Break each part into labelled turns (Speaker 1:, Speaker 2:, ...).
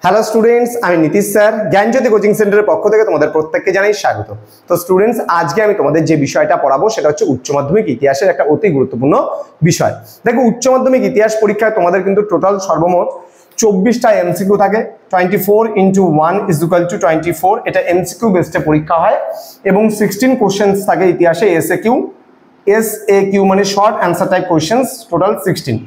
Speaker 1: Hello students, আমি Nitish sir জ্ঞানজ্যোতি coaching সেন্টারের পক্ষ থেকে তোমাদের প্রত্যেককে জানাই স্বাগত। তো স্টুডেন্টস, আজকে আমি তোমাদের যে বিষয়টা পড়াবো সেটা হচ্ছে উচ্চ মাধ্যমিক ইতিহাসের একটা অতি গুরুত্বপূর্ণ বিষয়। দেখো, উচ্চ মাধ্যমিক ইতিহাস পরীক্ষায় তোমাদের কিন্তু টোটাল সর্বমোট 24টা এমসিকিউ থাকে। 24 × 1 = 24। এটা এমসিকিউ বেসড পরীক্ষা হয় এবং 16 কোশ্চেন্স থাকে ইতিহাসে। এসএকিউ মানে short answer type questions, total 16।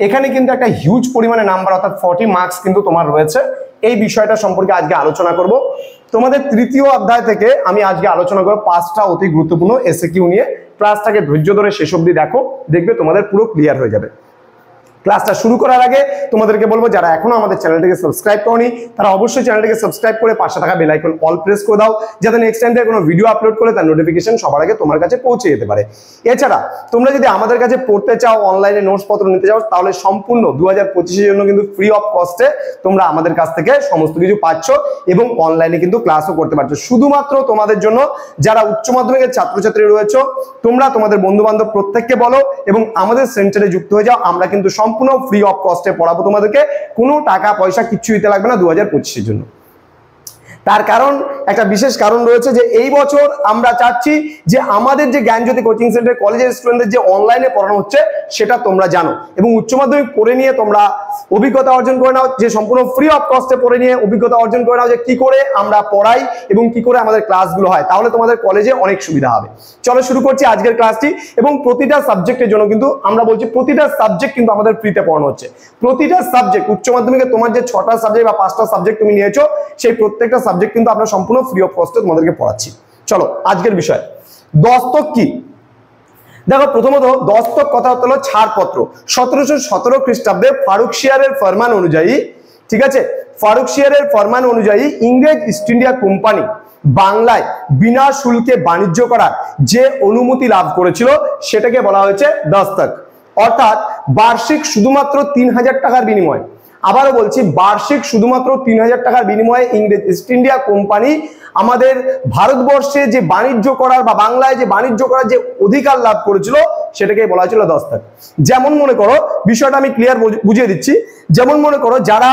Speaker 1: এখানে কিন্তু একটা হিউজ পরিমাণে নাম্বার অর্থাৎ 40 মার্কস কিন্তু তোমার রয়েছে। এই বিষয়টা সম্পর্কে আজকে আলোচনা করব। তোমাদের তৃতীয় অধ্যায় থেকে আমি আজকে আলোচনা করব 5টা অতি গুরুত্বপূর্ণ এসএকিউ নিয়ে। ক্লাসটাকে ধৈর্য ধরে শেষ অবধি দেখো, দেখবে তোমাদের পুরো ক্লিয়ার হয়ে যাবে। ক্লাসটা শুরু করার আগে তোমাদেরকে বলবো, যারা এখনো আমাদের চ্যানেলটিকে সাবস্ক্রাইব করনি তারা অবশ্যই চ্যানেলটিকে সাবস্ক্রাইব করে পাশে থাকা বেল আইকন অল প্রেস করে দাও, যাতে নেক্সট টাইম থেকে কোনো ভিডিও আপলোড করলে তার নোটিফিকেশন সবার আগে তোমার কাছে পৌঁছে যেতে পারে। এছাড়া তোমরা যদি আমাদের কাছে পড়তে চাও, অনলাইনে নোটস পত্র নিতে চাও, তাহলে সম্পূর্ণ 2025 এর জন্য কিন্তু ফ্রি অফ কস্টে তোমরা আমাদের কাছ থেকে সমস্ত কিছু পাচ্ছ এবং অনলাইনে কিন্তু ক্লাসও করতে পারছো। শুধুমাত্র তোমাদের জন্য, যারা উচ্চ মাধ্যমিকের ছাত্রছাত্রী রয়েছে, তোমরা তোমাদের বন্ধু বান্ধব প্রত্যেককে বলো এবং আমাদের সেন্টারে যুক্ত হয়ে যাও। আমরা কিন্তু সম্পূর্ণ ফ্রি অফ কস্টে পড়াবো তোমাদেরকে, কোনো টাকা পয়সা কিচ্ছু দিতে লাগবে না 2025 এর জন্য। তার কারণ, একটা বিশেষ কারণ রয়েছে যে এই বছর আমরা চাচ্ছি যে আমাদের যে জ্ঞানজ্যোতি কোচিং সেন্টার কলেজের স্টুডেন্টদের যে অনলাইনে পড়ানো হচ্ছে সেটা তোমরা জানো এবং উচ্চ মাধ্যমিক পড়ে নিয়ে তোমরা অভিজ্ঞতা অর্জন করে নাও, যে সম্পূর্ণ ফ্রি অফ কস্টে পড়ে নিয়ে অভিজ্ঞতা অর্জন করে নাও যে কি করে আমরা পড়াই এবং কি করে আমাদের ক্লাসগুলো হয়, তাহলে তোমাদের কলেজে অনেক সুবিধা হবে। চলো শুরু করছি আজকের ক্লাসটি। এবং প্রতিটা সাবজেক্টের জন্য কিন্তু আমরা বলছি প্রতিটা সাবজেক্ট কিন্তু আমাদের ফ্রিতে পড়ানো হচ্ছে। প্রতিটা সাবজেক্ট উচ্চ মাধ্যমিকে তোমার যে 6টা সাবজেক্ট বা 5টা সাবজেক্ট তুমি নিয়েছো, সেই প্রত্যেকটা সাবজেক্ট কিন্তু আমরা সম্পূর্ণ ফ্রি অফ কস্টে তোমাদেরকে পড়াচ্ছি। চলো আজকের বিষয়, দস্তক কি? দেখো, প্রথমত দস্তক কথা হলো ছাড়পত্র। 1717 খ্রিস্টাব্দে ফারুকশিয়ারের ফরমান অনুযায়ী, ঠিক আছে, ফারুকশিয়ারের ফরমান অনুযায়ী ইংরেজ ইস্ট ইন্ডিয়া কোম্পানি বাংলায় বিনা শুল্কে বাণিজ্য করার যে অনুমতি লাভ করেছিল সেটাকে বলা হয়েছে দস্তক। অর্থাৎ বার্ষিক শুধুমাত্র 3000 টাকার বিনিময়ে, আবারও বলছি, বার্ষিক শুধুমাত্র 3000 টাকার বিনিময়ে ইংরেজ ইস্ট ইন্ডিয়া কোম্পানি আমাদের ভারতবর্ষে যে বাণিজ্য করার বা বাংলায় যে বাণিজ্য করার যে অধিকার লাভ করেছিল সেটাকে বলা হয়েছিল দস্তক। যেমন মনে করো, বিষয়টা আমি ক্লিয়ার বুঝিয়ে দিচ্ছি। যেমন মনে করো, যারা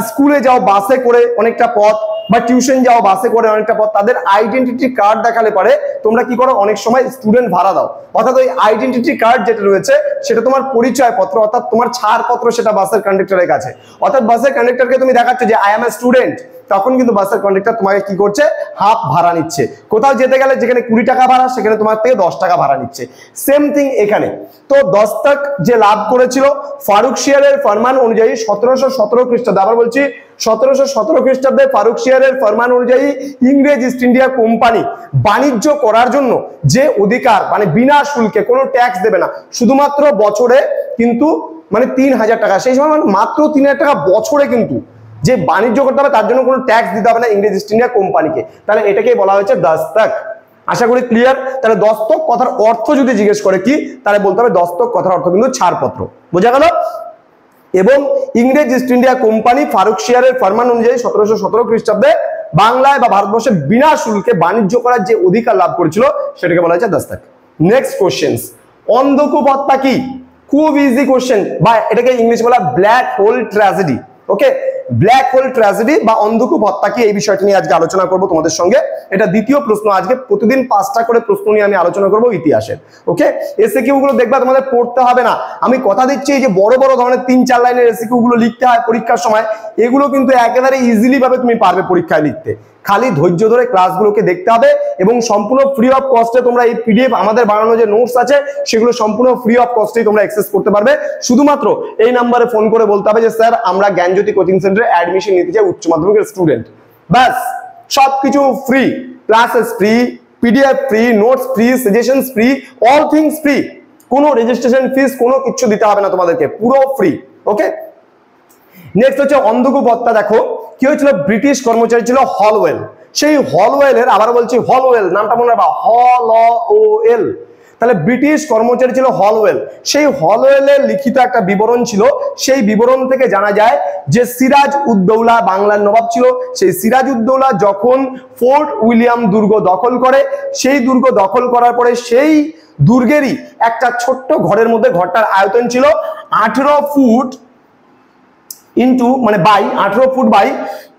Speaker 1: স্কুলে যাও বাসে করে অনেকটা পথ বা টিউশন যাও বাসে করে অনেকটা পথ, তাদের আইডেন্টিটি কার্ড দেখালে পরে তোমরা কি করো, অনেক সময় স্টুডেন্ট ভাড়া দাও। অর্থাৎ ওই আইডেন্টিটি কার্ড যেটা রয়েছে সেটা তোমার পরিচয় পত্র, অর্থাৎ তোমার ছাড়পত্র, সেটা বাসের কন্ডাক্টরের কাছে। অর্থাৎ বাসের কন্ডাক্টরকে তুমি দেখাচ্ছ যে আই এম এ স্টুডেন্ট, তখন কিন্তু বাসের কন্ডাক্টর তোমাকে কি করছে, হাফ ভাড়া নিচ্ছে। কোথাও যেতে গেলে যেখানে 20 টাকা ভাড়া, সেখানে তোমার থেকে 10 টাকা ভাড়া নিচ্ছে। সেম থিং এখানে। তো দস্তক যে লাভ করেছিল ফারুকশিয়ারের ফরমান অনুযায়ী 1717 খ্রিস্টাব্দে, আবার বলছি 1717 খ্রিস্টাব্দে ফারুকশিয়ারের ফরমান অনুযায়ী ইংরেজ ইস্ট ইন্ডিয়া কোম্পানি বাণিজ্য করার জন্য যে অধিকার, মানে বিনা শুল্কে, কোনো ট্যাক্স দেবে না, শুধুমাত্র বছরে কিন্তু মানে 3000 টাকা, সেই সময় মাত্র 3000 টাকা বছরে কিন্তু যে বাণিজ্য করতে হবে তার জন্য কোনো ট্যাক্স দিতে হবে না ইংরেজ ইস্ট ইন্ডিয়া কোম্পানিকে। তাহলে এটাকেই বলা হয়েছে দস্তক। আশা করি ক্লিয়ার। তাহলে দস্তক কথার অর্থ যদি জিজ্ঞেস করে কি, তাহলে বলতে হবে দস্তক কথার অর্থ কিন্তু ছাড়পত্র। বোঝা গেল? এবং ইংরেজ ইস্ট ইন্ডিয়া কোম্পানি ফারুকশিয়ারের ফরমান অনুযায়ী 1717 খ্রিস্টাব্দে বাংলায় বা ভারতবর্ষে বিনা শুল্কে বাণিজ্য করার যে অধিকার লাভ করেছিল সেটাকে বলা হয়েছে দস্তক। নেক্সট কোশ্চেন, অন্ধকূপ হত্যা কি? খুব ইজি কোশ্চেন, বা এটাকে ইংলিশ বলা ব্ল্যাক হোল ট্র্যাজেডি। ওকে, ব্ল্যাক হোল ট্র্যাজেডি বা অন্ধকূপ হত্যা কি, এই বিষয়টি নিয়ে আজকে আলোচনা করব তোমাদের সঙ্গে। এটা দ্বিতীয় প্রশ্ন। আজকে প্রতিদিন 5টা করে প্রশ্ন নিয়ে আমি আলোচনা করব ইতিহাসের। ওকে, এসএকিউ গুলো দেখবা তোমাদের পড়তে হবে না, আমি কথা দিচ্ছি। এই যে বড় বড় ধরনের 3-4 লাইনের এসএকিউ গুলো লিখতে হয় পরীক্ষার সময়, এগুলো কিন্তু একেবারে ইজিলি ভাবে তুমি পারবে পরীক্ষায় লিখতে। খালি ধৈর্য ধরে ক্লাসগুলোকে দেখতে হবে এবং সম্পূর্ণ ফ্রি অফ কস্টে তোমরা এই পিডিএফ আমাদের বানানো যে নোটস আছে সেগুলো সম্পূর্ণ ফ্রি অফ কস্টেই তোমরা অ্যাক্সেস করতে পারবে। শুধুমাত্র এই নাম্বারে ফোন করে বলতে হবে যে স্যার আমরা জ্ঞানজ্যোতি কোচিং সেন্টারে অ্যাডমিশন নিতে চাই উচ্চ মাধ্যমিকের স্টুডেন্ট। ব্যাস, সবকিছু free, classes free, PDF free, notes free, suggestions free, all things free. কোনো রেজিস্ট্রেশন ফিস কোনো কিছু দিতে হবে না তোমাদেরকে, পুরো ফ্রি। ওকে, নেক্সট হচ্ছে অন্ধকূপ হত্যা। দেখো কি হয়েছিল, ব্রিটিশ কর্মচারী ছিল হলওয়েল। সেই হলওয়েলের, আবার বলছি হলওয়েল, নামটা মনে রাখবা, হলওয়েল। তাহলে ব্রিটিশ কর্মচারী ছিল হলওয়েল। সেই হলওয়েলের লিখিত একটা বিবরণ ছিল, সেই বিবরণ থেকে জানা যায় যে সিরাজ উদ্দৌলা বাংলার নবাব ছিল। সেই সিরাজ উদ্দৌলা যখন ফোর্ট উইলিয়াম দুর্গ দখল করে, সেই দুর্গ দখল করার পরে সেই দুর্গেরই একটা ছোট্ট ঘরের মধ্যে, ঘরটার আয়তন ছিল 18 ফুট ইন্টু মানে by 18 foot by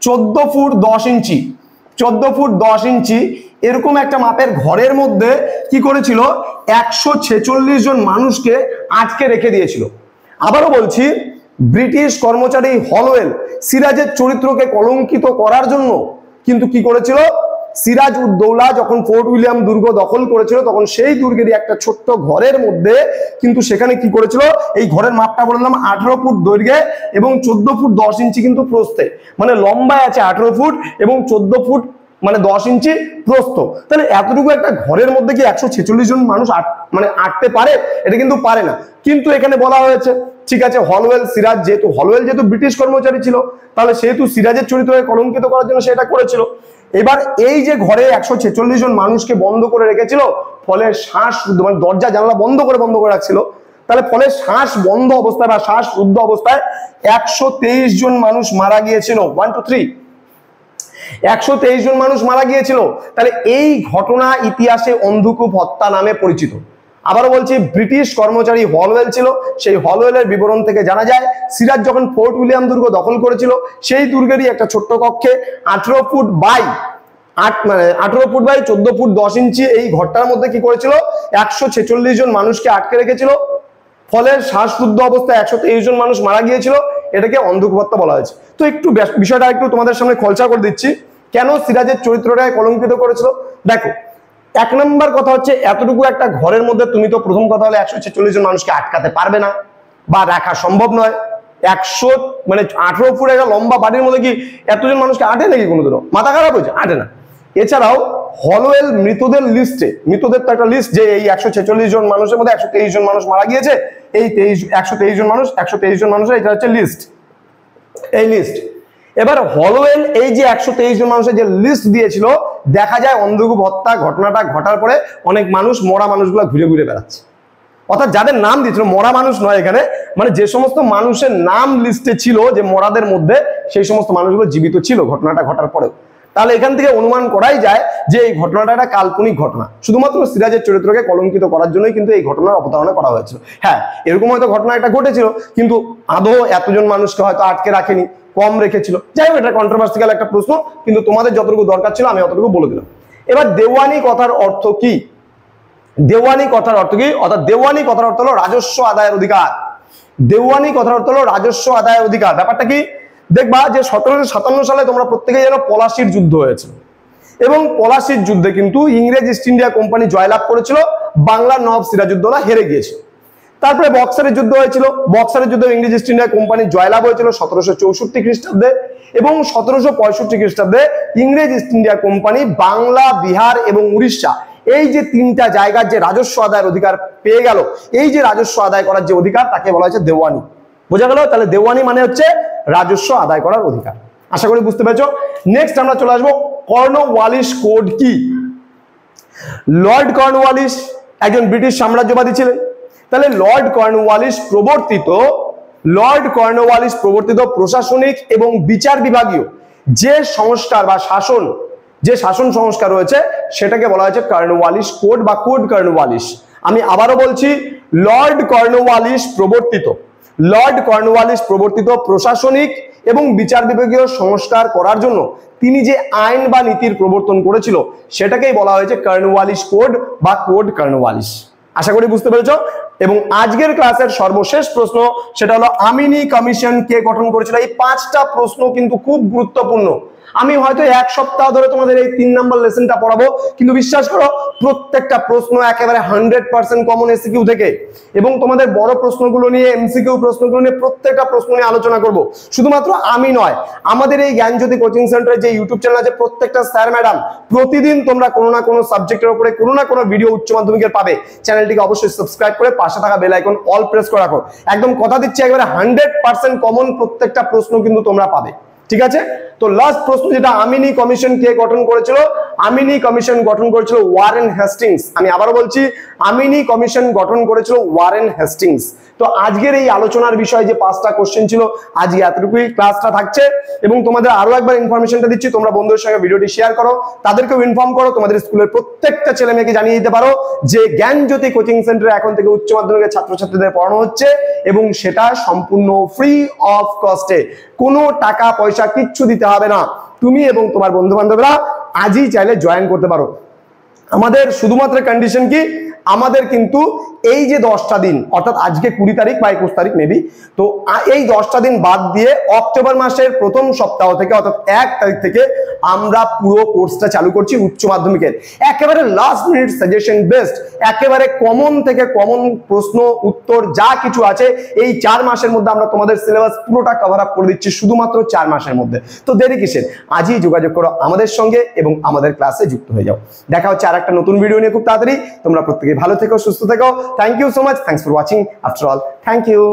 Speaker 1: 14 foot 10 inch, 14 foot 10 inch এরকম একটা মাপের ঘরের মধ্যে কি করেছিল, 146 জন মানুষকে আটকে রেখে দিয়েছিল। আবারও বলছি, ব্রিটিশ কর্মচারী হলওয়েল সিরাজের চরিত্রকে কলঙ্কিত করার জন্য কিন্তু কি করেছিল, সিরাজ উদ্দৌলা যখন ফোর্ট উইলিয়াম দুর্গ দখল করেছিল তখন সেই দুর্গেরই একটা ছোট্ট ঘরের মধ্যে কিন্তু সেখানে কি করেছিল, এই ঘরের মাপটা বললাম 18 ফুট দৈর্ঘ্যে এবং 14 ফুট 10 ইঞ্চি কিন্তু প্রস্থে, মানে লম্বায় আছে 18 ফুট এবং 14 ফুট মানে 10 ইঞ্চি প্রস্থ। তাহলে এতটুকু একটা ঘরের মধ্যে কি 146 জন মানুষ মানে আটতে পারে? এটা কিন্তু পারে না। কিন্তু এখানে বলা হয়েছে ঠিক আছে, হলওয়েল সিরাজ যেহেতু ব্রিটিশ কর্মচারী ছিল, তাহলে সেহেতু সিরাজের চরিত্রকে কলঙ্কিত করার জন্য সেটা করেছিল। এবার এই যে ঘরে 146 জন মানুষকে বন্ধ করে রেখেছিল, ফলে মানে দরজা জানালা বন্ধ করে রাখছিল, তাহলে ফলে শ্বাস বন্ধ অবস্থায় বা শ্বাসরুদ্ধ অবস্থায় 123 জন মানুষ মারা গিয়েছিল। 1 2 3 123 জন মানুষ মারা গিয়েছিল। তাহলে এই ঘটনা ইতিহাসে অন্ধকূপ হত্যা নামে পরিচিত। আবারও বলছি, ব্রিটিশ কর্মচারী হলওয়েল ছিল, সেই হলওয়েলের বিবরণ থেকে জানা যায় সিরাজ যখন ফোর্ট উইলিয়াম দুর্গ দখল করেছিল সেই দুর্গেরই একটা ছোট্ট কক্ষে 18 ফুট বাই 14 ফুট 10 ইঞ্চি এই ঘরটার মধ্যে কি করেছিল, 146 জন মানুষকে আটকে রেখেছিল, ফলে শ্বাসরুদ্ধ অবস্থায় 123 জন মানুষ মারা গিয়েছিল। এটাকে অন্ধকূপ হত্যা বলা হয়েছে। তো একটু বিষয়টা একটু তোমাদের সামনে খোলসা করে দিচ্ছি, কেন সিরাজের চরিত্রটাকে কলঙ্কিত করেছিল। দেখো, 1 নম্বর কথা হচ্ছে, এতটুকু একটা ঘরের মধ্যে তুমি তো প্রথম কথা হলো 146 জন মানুষকে আটকাতে পারবে না বা রাখা সম্ভব নয়। 18 ফুট একটা লম্বা বাড়ির মধ্যে কি এতজন মানুষকে আটে নাকি কোনোদিনও? মাথা খারাপ হয়েছে? আটে না। এছাড়াও হলওয়েল মৃতদের তো একটা লিস্ট, যে এই 146 জন মানুষের মধ্যে 123 জন মানুষ মারা গিয়েছে, এই 123 জন মানুষের এটা হচ্ছে লিস্ট, এই লিস্ট। এবার হলওয়েল এই যে 123 জন মানুষের যে লিস্ট দিয়েছিল, দেখা যায় অন্ধকূপ হত্যা ঘটনাটা ঘটার পরে অনেক মানুষ, মরা মানুষগুলো ঘুরে ঘুরে বেড়াচ্ছে। অর্থাৎ যাদের নাম দিয়েছিল, মরা মানুষ নয় এখানে, মানে যে সমস্ত মানুষের নাম লিস্টে ছিল যে মরাদের মধ্যে, সেই সমস্ত মানুষগুলো জীবিত ছিল ঘটনাটা ঘটার পরেও। তাহলে এখান থেকে অনুমান করাই যায় যে এই ঘটনাটা একটা কাল্পনিক ঘটনা, শুধুমাত্র সিরাজের চরিত্রকে কলঙ্কিত করার জন্যই কিন্তু এই ঘটনার অবতারণা করা হয়েছিল। হ্যাঁ, এরকম হয়তো ঘটনা একটা ঘটেছিল, কিন্তু আদৌ এতজন মানুষকে হয়তো আটকে রাখেনি, কম রেখেছিল। যাই হোক, এটা কন্ট্রোভার্সিক্যাল একটা প্রশ্ন, কিন্তু তোমাদের যতটুকু দরকার ছিল আমি অতটুকু বলে দিলাম। এবার দেওয়ানি কথার অর্থ কি? দেওয়ানি কথার অর্থ কি? অর্থাৎ দেওয়ানি কথার অর্থ হলো রাজস্ব আদায়ের অধিকার। দেওয়ানি কথার অর্থ হলো রাজস্ব আদায়ের অধিকার। ব্যাপারটা কি? দেখবা যে 1757 সালে তোমরা প্রত্যেকেই জানো পলাশির যুদ্ধ হয়েছিল, এবং পলাশির যুদ্ধে কিন্তু ইংরেজ ইস্ট ইন্ডিয়া কোম্পানি জয়লাভ করেছিল, বাংলার নবাব সিরাজউদ্দৌলা হেরে গিয়েছিল। তারপরে বক্সারের যুদ্ধ হয়েছিল, বক্সারের যুদ্ধে ইংরেজ ইস্ট ইন্ডিয়া কোম্পানি জয়লাভ হয়েছিল 1764 খ্রিস্টাব্দে, এবং 1765 খ্রিস্টাব্দে ইংরেজ east India company Bangla, Bihar এবং উড়িষ্যা এই যে 3টা জায়গার যে রাজস্ব আদায়ের অধিকার পেয়ে গেল, এই যে রাজস্ব আদায় করার যে অধিকার, তাকে বলা হয়েছে দেওয়ানি। বোঝা গেল? তাহলে দেওয়ানি মানে হচ্ছে রাজস্ব আদায় করার অধিকার। আশা করি বুঝতে পেরেছো। নেক্সট আমরা চলে আসবো, কর্নওয়ালিস কোড কি? লর্ড কর্নওয়ালিস একজন ব্রিটিশ সাম্রাজ্যবাদী ছিলেন। তাহলে লর্ড কর্নওয়ালিস প্রবর্তিত প্রশাসনিক এবং বিচার বিভাগীয় যে সংস্কার বা শাসন সংস্কার রয়েছে, সেটাকে বলা হয়েছে কর্নওয়ালিস কোড বা কোড কর্নওয়ালিস। আমি আবারও বলছি, লর্ড কর্নওয়ালিস প্রবর্তিত প্রশাসনিক এবং বিচার বিভাগীয় সংস্কার করার জন্য তিনি যে আইন বা নীতির প্রবর্তন করেছিল, সেটাকেই বলা হয়েছে কর্নওয়ালিস কোড বা কোড কর্নওয়ালিস। আশা করি বুঝতে পেরেছো। এবং আজকের ক্লাসের সর্বশেষ প্রশ্ন, সেটা হলো আমিনি কমিশন কে গঠন করেছিল? এই 5টা প্রশ্ন কিন্তু খুব গুরুত্বপূর্ণ। আমি হয়তো 1 সপ্তাহ ধরে তোমাদের এই 3 নম্বর লেসনটা পড়াবো, কিন্তু বিশ্বাস করো প্রত্যেকটা প্রশ্ন একেবারে 100% কমন এসিকিউ থেকে, এবং তোমাদের বড় প্রশ্নগুলো নিয়ে, এমসিকিউ প্রশ্নগুলো নিয়ে, প্রত্যেকটা প্রশ্ন নিয়ে আলোচনা করব। শুধুমাত্র আমি নয়, আমাদের এই জ্ঞানজ্যোতি কোচিং সেন্টারে যে ইউটিউব চ্যানেল আছে, প্রত্যেকটা স্যার ম্যাডাম প্রতিদিন তোমরা কোনো না কোনো সাবজেক্টের উপরে কোনো না কোনো ভিডিও উচ্চ মাধ্যমিকের পাবে। চ্যানেলটিকে অবশ্যই সাবস্ক্রাইব করে পাশে থাকা বেল আইকন অল প্রেস করে রাখো। একদম কথা দিচ্ছি, একেবারে 100% কমন প্রত্যেকটা প্রশ্ন কিন্তু তোমরা পাবে। ঠিক আছে? তো লাস্ট প্রশ্ন, যেটা আমিনি কমিশন কে গঠন করেছিল? আমিনি কমিশন গঠন করেছিল ওয়ারেন হেস্টিংস। আমি আবারও বলছি, আমিনি কমিশন গঠন করেছিল ওয়ারেন হেস্টিংস। তো আজকের এই আলোচনার বিষয় যে 5টা কোশ্চেন ছিল, আজকে এতটুকুই ক্লাসটা থাকছে। এবং তোমাদের আরো একবার ইনফরমেশনটা দিচ্ছি, তোমরা বন্ধুদের সঙ্গে ভিডিওটি শেয়ার করো, তাদেরকেও ইনফর্ম করো, তোমাদের স্কুলের প্রত্যেকটা ছেলে মেয়েকে জানিয়ে দিতে পারো যে জ্ঞানজ্যোতি কোচিং সেন্টারে এখন থেকে উচ্চ মাধ্যমিকের ছাত্রছাত্রীদের পড়ানো হচ্ছে এবং সেটা সম্পূর্ণ ফ্রি অফ কস্টে, কোনো টাকা পয়সা কিচ্ছু দিতে হবে না। তুমি এবং তোমার বন্ধু বান্ধবরা আজই চাইলে জয়েন করতে পারো। আমাদের শুধুমাত্র কন্ডিশন কি, আমাদের কিন্তু এই যে 10টা দিন, অর্থাৎ আজকে 20 তারিখ বা 21 তারিখ মেবি, তো এই 10টা দিন বাদ দিয়ে অক্টোবর মাসের প্রথম সপ্তাহ থেকে অর্থাৎ 1 তারিখ থেকে আমরা পুরো কোর্সটা চালু করছি উচ্চ মাধ্যমিকের। একেবারে লাস্ট মিনিট সাজেশন বেস্ট, একেবারে কমন থেকে কমন প্রশ্ন উত্তর যা কিছু আছে এই 4 মাসের মধ্যে আমরা তোমাদের সিলেবাস পুরোটা কভার আপ করে দিচ্ছি, শুধুমাত্র 4 মাসের মধ্যে। তো দেরি কিসের, আজই যোগাযোগ করো আমাদের সঙ্গে এবং আমাদের ক্লাসে যুক্ত হয়ে যাও। দেখা হচ্ছে আর একটা নতুন ভিডিও নিয়ে খুব তাড়াতাড়ি। তোমরা প্রত্যেকে ভালো থেকো, সুস্থ থেকো। Thank you so much, thanks for watching. After all, thank you.